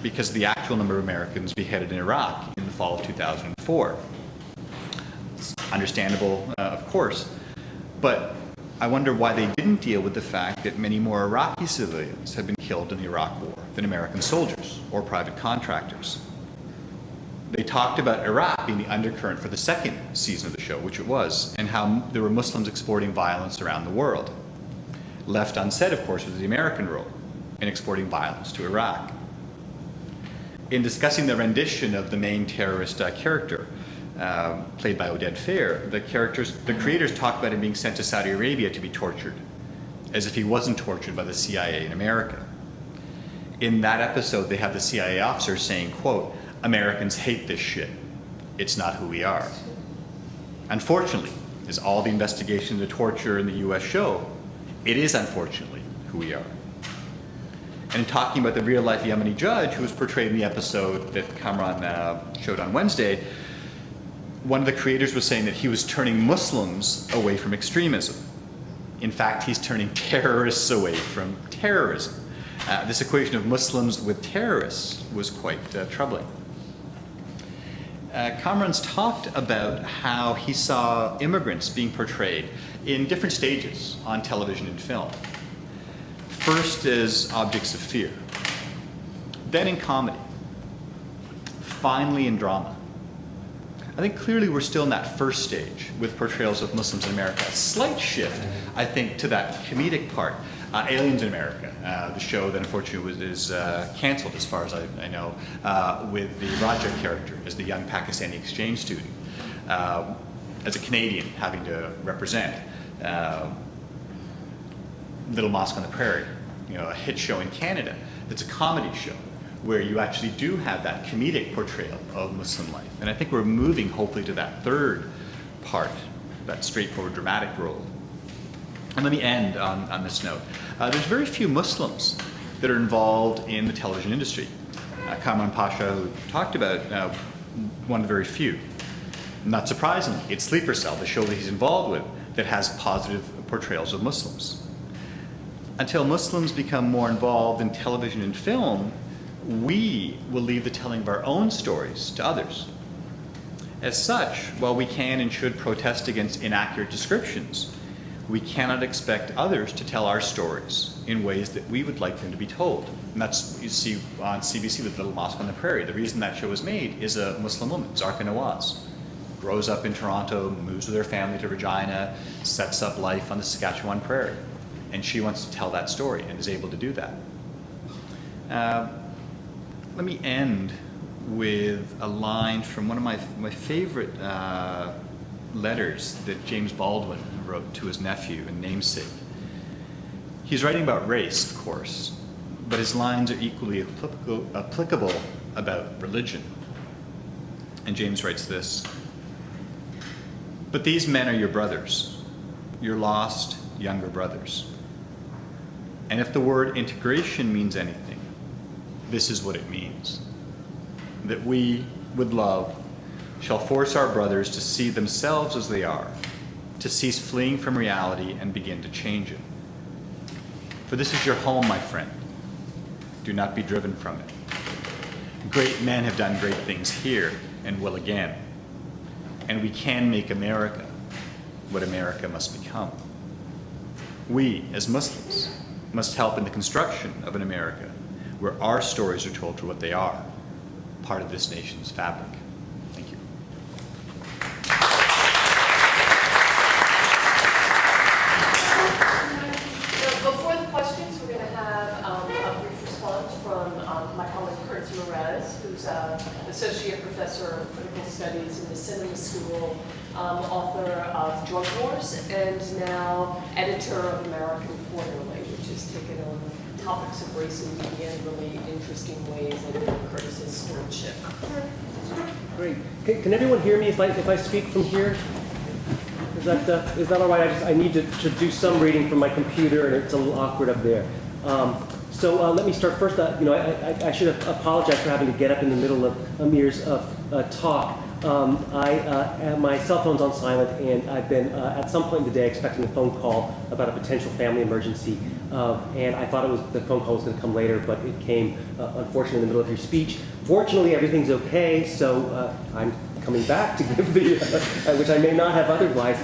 because of the actual number of Americans beheaded in Iraq in the fall of 2004. It's understandable, of course, but I wonder why they didn't deal with the fact that many more Iraqi civilians have been killed in the Iraq War than American soldiers or private contractors. They talked about Iraq being the undercurrent for the second season of the show, which it was, and how there were Muslims exporting violence around the world. Left unsaid, of course, was the American role in exporting violence to Iraq. In discussing the rendition of the main terrorist character, played by Oded Fehr, the creators talk about him being sent to Saudi Arabia to be tortured, as if he wasn't tortured by the CIA in America. In that episode, they have the CIA officer saying, quote, "Americans hate this shit. It's not who we are." Unfortunately, as all the investigations into torture in the US show, it is unfortunately who we are. And in talking about the real-life Yemeni judge who was portrayed in the episode that Kamran showed on Wednesday, one of the creators was saying that he was turning Muslims away from extremism. In fact, he's turning terrorists away from terrorism. This equation of Muslims with terrorists was quite troubling. Kamran's talked about how he saw immigrants being portrayed in different stages on television and film. First as objects of fear, then in comedy, finally in drama. I think clearly we're still in that first stage with portrayals of Muslims in America. A slight shift, I think, to that comedic part. Aliens in America, the show that unfortunately is canceled as far as I know, with the Raja character as the young Pakistani exchange student, as a Canadian having to represent. Little Mosque on the Prairie, a hit show in Canada that's a comedy show where you actually do have that comedic portrayal of Muslim life. And I think we're moving hopefully to that third part, that straightforward dramatic role. And let me end on this note. There's very few Muslims that are involved in the television industry. Kamran Pasha, who talked about, one of the very few. Not surprisingly, it's Sleeper Cell, the show that he's involved with, that has positive portrayals of Muslims. Until Muslims become more involved in television and film, we will leave the telling of our own stories to others. As such, while we can and should protest against inaccurate descriptions, we cannot expect others to tell our stories in ways that we would like them to be told. And that's what you see on CBC with Little Mosque on the Prairie. The reason that show was made is a Muslim woman, Zarqa Nawaz, grows up in Toronto, moves with her family to Regina, sets up life on the Saskatchewan Prairie. And she wants to tell that story and is able to do that. Let me end with a line from one of my favorite letters that James Baldwin wrote to his nephew and namesake. He's writing about race, of course, but his lines are equally applicable about religion. And James writes this: "But these men are your brothers, your lost younger brothers. And if the word integration means anything, this is what it means. That we, with love, shall force our brothers to see themselves as they are, to cease fleeing from reality and begin to change it. For this is your home, my friend. Do not be driven from it. Great men have done great things here and will again. And we can make America what America must become. We, as Muslims, must help in the construction of an America where our stories are told for what they are, part of this nation's fabric." Thank you. Before the questions, we're going to have a brief response from my colleague Curtis Marez, who's an associate professor of critical studies in the Cinema School, author of Drug Wars, and now editor of American Quarterly, which has taken on topics of race and media in really interesting ways under Curtis's stewardship. Great. Can everyone hear me if I speak from here? Is that all right? I need to do some reading from my computer, and it's a little awkward up there. So let me start first. I should apologize for having to get up in the middle of Amir's talk. My cell phone's on silent, and I've been at some point in the day expecting a phone call about a potential family emergency. And I thought the phone call was going to come later, but it came unfortunately in the middle of your speech. Fortunately, everything's okay, so I'm coming back to give the, which I may not have otherwise.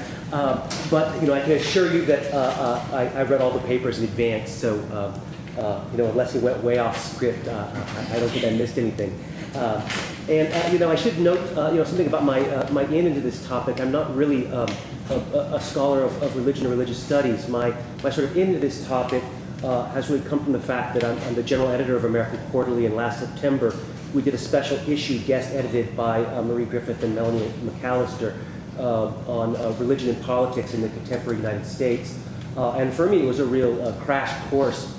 But I can assure you that I read all the papers in advance, so unless you went way off script, I don't think I missed anything. I should note, something about my in into this topic. I'm not really a scholar of religion or religious studies. My sort of in into this topic has really come from the fact that I'm the general editor of American Quarterly, and last September we did a special issue guest edited by Marie Griffith and Melanie McAllister on religion and politics in the contemporary United States. And for me, it was a real crash course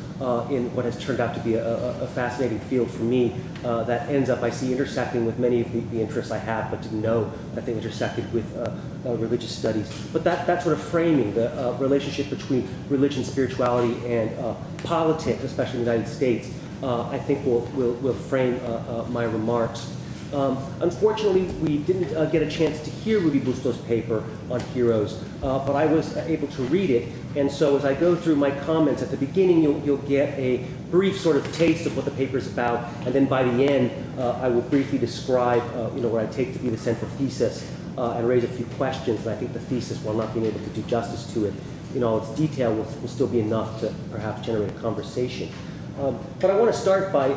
in what has turned out to be a fascinating field for me that ends up, I see, intersecting with many of the interests I have, but didn't know that they intersected with religious studies. But that sort of framing, the relationship between religion, spirituality, and politics, especially in the United States, I think will frame my remarks. Unfortunately, we didn't get a chance to hear Rudy Busto's paper on heroes, but I was able to read it. And so as I go through my comments at the beginning, you'll get a brief sort of taste of what the paper is about, and then by the end, I will briefly describe what I take to be the central thesis and raise a few questions. And I think the thesis, while not being able to do justice to it in all its detail, will still be enough to perhaps generate a conversation. But I want to start by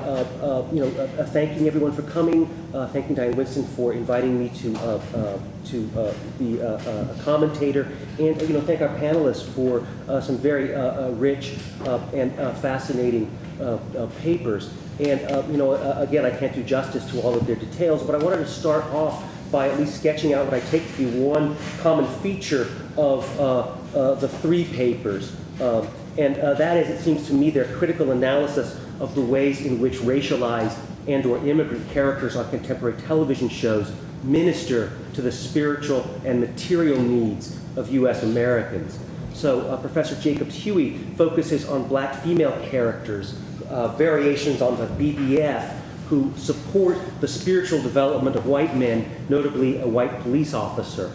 thanking everyone for coming, thanking Diane Winston for inviting me to be a commentator, and thank our panelists for some very rich and fascinating papers. And again, I can't do justice to all of their details, but I wanted to start off by at least sketching out what I take to be one common feature of the three papers. And that is, it seems to me, their critical analysis of the ways in which racialized and or immigrant characters on contemporary television shows minister to the spiritual and material needs of U.S. Americans. So Professor Jacobs-Huey focuses on black female characters, variations on the BBF, who support the spiritual development of white men, notably a white police officer.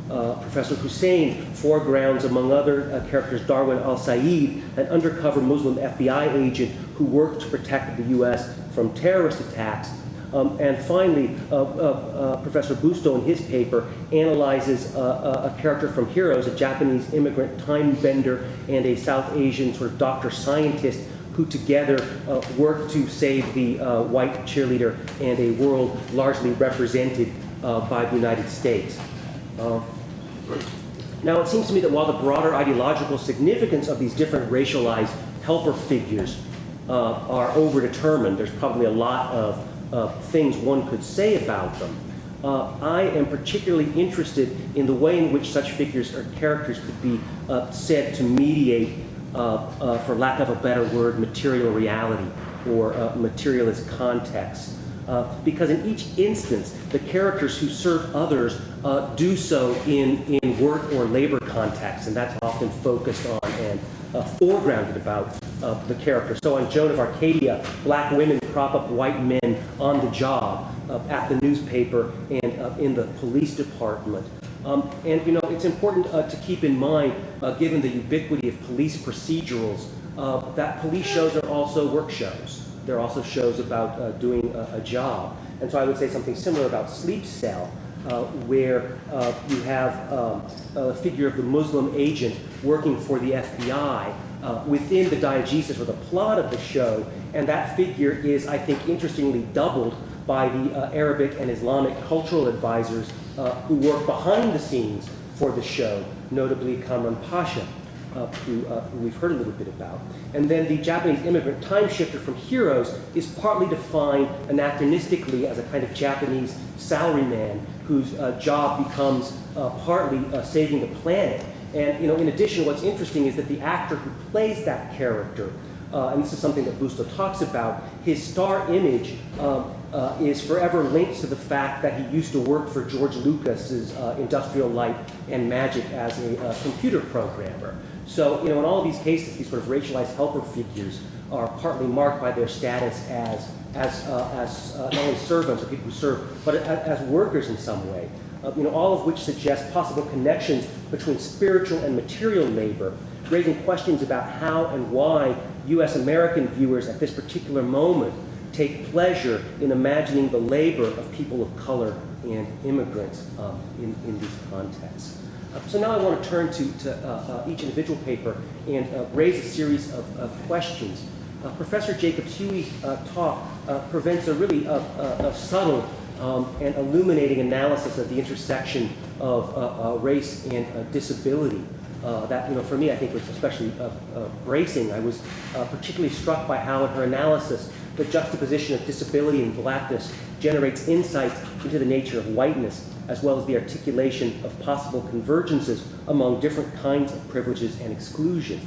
Professor Hussain foregrounds, among other characters, Darwin al-Said, an undercover Muslim FBI agent who worked to protect the U.S. from terrorist attacks. And finally, Professor Busto, in his paper, analyzes a character from Heroes, a Japanese immigrant time bender and a South Asian sort of doctor scientist who together work to save the white cheerleader and a world largely represented by the United States. Now, it seems to me that while the broader ideological significance of these different racialized helper figures are overdetermined, there's probably a lot of things one could say about them. I am particularly interested in the way in which such figures or characters could be said to mediate, for lack of a better word, material reality or materialist context. Because in each instance, the characters who serve others do so in work or labor contexts, and that's often focused on and foregrounded about the character. So on Joan of Arcadia, black women prop up white men on the job, at the newspaper, and in the police department. And it's important to keep in mind, given the ubiquity of police procedurals, that police shows are also work shows. They're also shows about doing a job. And so I would say something similar about Sleep Cell, where you have a figure of the Muslim agent working for the FBI within the diegesis or the plot of the show, and that figure is, I think, interestingly doubled by the Arabic and Islamic cultural advisors who work behind the scenes for the show, notably Kamran Pasha, who we've heard a little bit about. And then the Japanese immigrant time shifter from Heroes is partly defined anachronistically as a kind of Japanese salaryman whose job becomes partly saving the planet. And in addition, what's interesting is that the actor who plays that character, and this is something that Busto talks about, his star image is forever linked to the fact that he used to work for George Lucas's Industrial Light and Magic as a computer programmer. So, in all of these cases, these sort of racialized helper figures are partly marked by their status as as not only servants or people who serve, but as workers in some way. All of which suggest possible connections between spiritual and material labor, raising questions about how and why U.S. American viewers at this particular moment take pleasure in imagining the labor of people of color and immigrants in these contexts. So now I want to turn to each individual paper and raise a series of questions. Professor Jacobs-Huey's talk presents a really subtle and illuminating analysis of the intersection of race and disability. That, for me, I think was especially bracing. I was particularly struck by how in her analysis the juxtaposition of disability and blackness generates insights into the nature of whiteness, as well as the articulation of possible convergences among different kinds of privileges and exclusion.